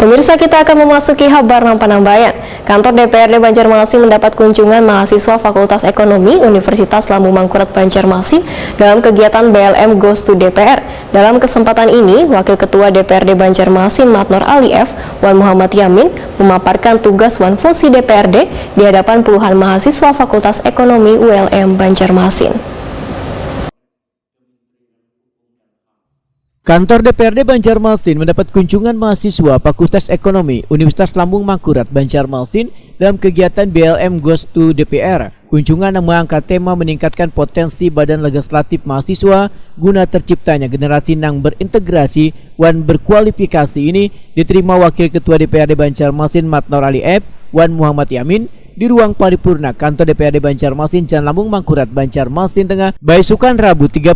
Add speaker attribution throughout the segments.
Speaker 1: Pemirsa, kita akan memasuki Habarna Panambayan. Kantor DPRD Banjarmasin mendapat kunjungan mahasiswa Fakultas Ekonomi Universitas Lambung Mangkurat Banjarmasin dalam kegiatan BLM Goes to DPR. Dalam kesempatan ini, Wakil Ketua DPRD Banjarmasin Matnor Ali F. Wan Muhammad Yamin memaparkan tugas wan fungsi DPRD di hadapan puluhan mahasiswa Fakultas Ekonomi ULM Banjarmasin.
Speaker 2: Kantor DPRD Banjarmasin mendapat kunjungan mahasiswa Fakultas Ekonomi Universitas Lambung Mangkurat Banjarmasin dalam kegiatan BLM Goes to DPR. Kunjungan yang mengangkat tema meningkatkan potensi badan legislatif mahasiswa guna terciptanya generasi yang berintegrasi dan berkualifikasi ini diterima Wakil Ketua DPRD Banjarmasin Matnor Ali F. Wan Muhammad Yamin di ruang paripurna Kantor DPRD Banjarmasin Jalan Lambung Mangkurat Banjarmasin Tengah, Baisukan Rabu 31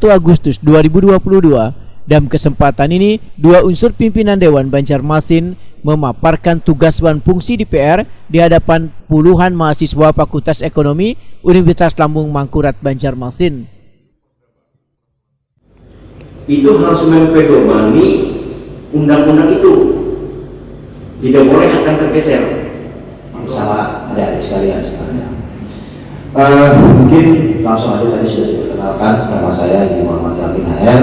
Speaker 2: Agustus 2022. Dalam kesempatan ini, dua unsur pimpinan Dewan Banjarmasin memaparkan tugas dan fungsi DPR di hadapan puluhan mahasiswa Fakultas Ekonomi Universitas Lambung Mangkurat Banjarmasin.
Speaker 3: Itu harus mempedomani undang-undang itu. Tidak boleh akan tergeser.
Speaker 4: Sama adik-adik sekalian sebenarnya. Mungkin langsung aja, tadi sudah diperkenalkan, nama saya Haji Muhammad Yamin HR.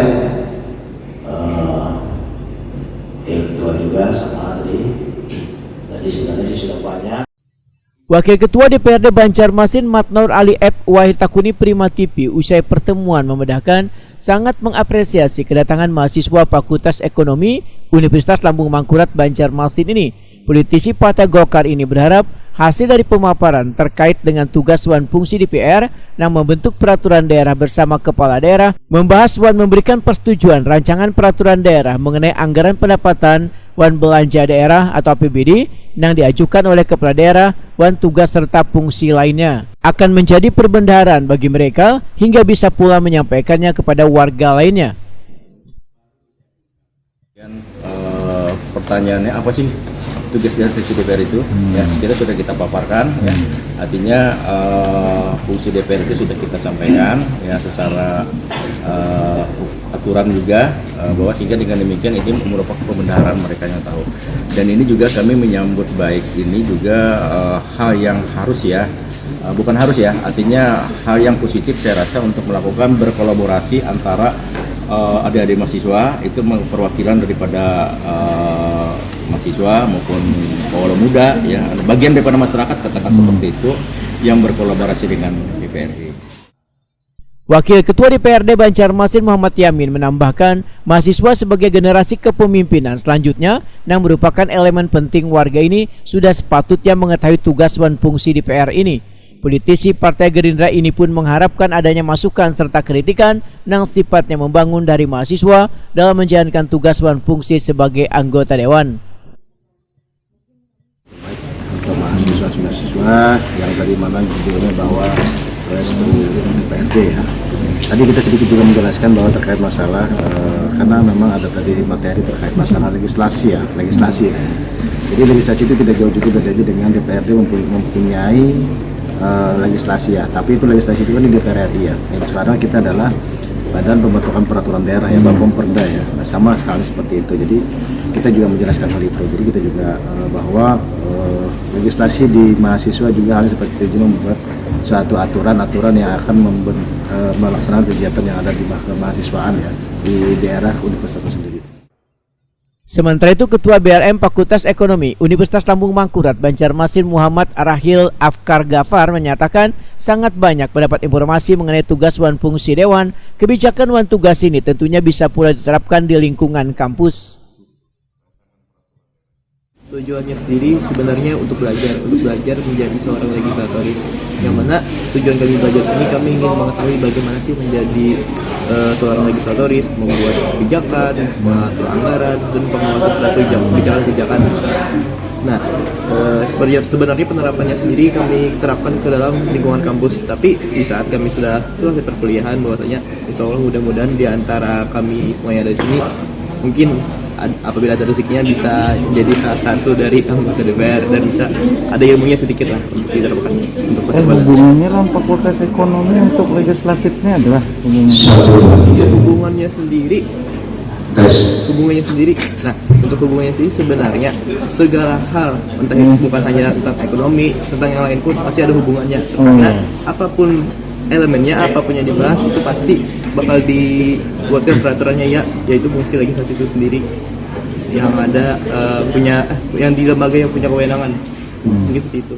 Speaker 4: Ketua juga sama tadi sebenarnya sih sudah banyak.
Speaker 2: Wakil Ketua DPRD Banjarmasin Matnor Ali F. Wahid Takuni Prima TV usai pertemuan memedahkan sangat mengapresiasi kedatangan mahasiswa Fakultas Ekonomi Universitas Lambung Mangkurat Banjarmasin ini. Politisi Partai Golkar ini berharap hasil dari pemaparan terkait dengan tugas dan fungsi DPR yang membentuk peraturan daerah bersama kepala daerah, membahas dan memberikan persetujuan rancangan peraturan daerah mengenai anggaran pendapatan dan belanja daerah atau APBD yang diajukan oleh kepala daerah dan tugas serta fungsi lainnya akan menjadi perbendaharaan bagi mereka hingga bisa pula menyampaikannya kepada warga lainnya.
Speaker 5: Pertanyaannya apa sih tugas dan fungsi DPR itu? Ya, kita sudah kita paparkan. Ya. Artinya fungsi DPR itu sudah kita sampaikan ya secara aturan juga bahwa sehingga dengan demikian ini merupakan pembenaran mereka yang tahu. Dan ini juga kami menyambut baik ini juga hal yang harus ya. Bukan harus ya, artinya hal yang positif saya rasa untuk melakukan berkolaborasi antara adik-adik mahasiswa itu perwakilan daripada mahasiswa maupun kaula muda ya, bagian daripada masyarakat katakan seperti itu yang berkolaborasi dengan DPRD.
Speaker 2: Wakil Ketua DPRD Banjarmasin Muhammad Yamin menambahkan mahasiswa sebagai generasi kepemimpinan selanjutnya yang merupakan elemen penting warga ini sudah sepatutnya mengetahui tugas dan fungsi DPR ini. Politisi Partai Gerindra ini pun mengharapkan adanya masukan serta kritikan yang sifatnya membangun dari mahasiswa dalam menjalankan tugas dan fungsi sebagai anggota dewan.
Speaker 6: Untuk mahasiswa yang tadi mana judulnya bahwa DPRD ya. Tadi kita sedikit juga menjelaskan bahwa terkait masalah karena memang ada tadi materi terkait masalah legislasi. Jadi legislasi itu tidak jauh juga berbeda dengan DPRD mempunyai legislasi ya, tapi itu legislasi itu kan di DPR RI ya. Yang sekarang kita adalah badan pembentukan peraturan daerah ya, Bapomperda ya. Nah, sama sekali seperti itu. Jadi kita juga menjelaskan hal itu. Jadi kita juga bahwa legislasi di mahasiswa juga hal seperti itu membuat suatu aturan-aturan yang akan melaksanakan kegiatan yang ada di mahasiswaan ya di daerah universitas sendiri.
Speaker 2: Sementara itu, Ketua BLM Fakultas Ekonomi Universitas Lambung Mangkurat Banjarmasin Muhammad Arahil Afkar Gafar menyatakan sangat banyak mendapat informasi mengenai tugas dan fungsi dewan. Kebijakan dan tugas ini tentunya bisa pula diterapkan di lingkungan kampus.
Speaker 7: Tujuannya sendiri sebenarnya untuk belajar menjadi seorang legislatoris, yang mana tujuan kami belajar ini kami ingin mengetahui bagaimana sih menjadi seorang legislatoris, membuat kebijakan, mengatur anggaran, dan pengawasan kebijakan-kebijakan. Nah, sebenarnya penerapannya sendiri kami terapkan ke dalam lingkungan kampus, tapi di saat kami sudah selesai perkuliahan bahwasanya insya Allah mudah-mudahan di antara kami semua yang ada di sini mungkin apabila ada rezekinya bisa menjadi salah satu dari anggota DPR dan bisa ada ilmunya sedikit lah untuk diterapkan untuk
Speaker 8: hubungannya dalam Fakultas Ekonomi untuk legislatifnya adalah
Speaker 7: hubungannya sendiri hubungannya sendiri. Nah, untuk hubungannya sendiri sebenarnya segala hal, entah itu bukan hanya tentang ekonomi, tentang yang lain pun pasti ada hubungannya. Karena apapun elemennya, apapun yang dibahas itu pasti bakal dibuatkan peraturannya ya, yaitu fungsi legislasi itu sendiri yang ada yang di lembaga yang punya kewenangan gitu.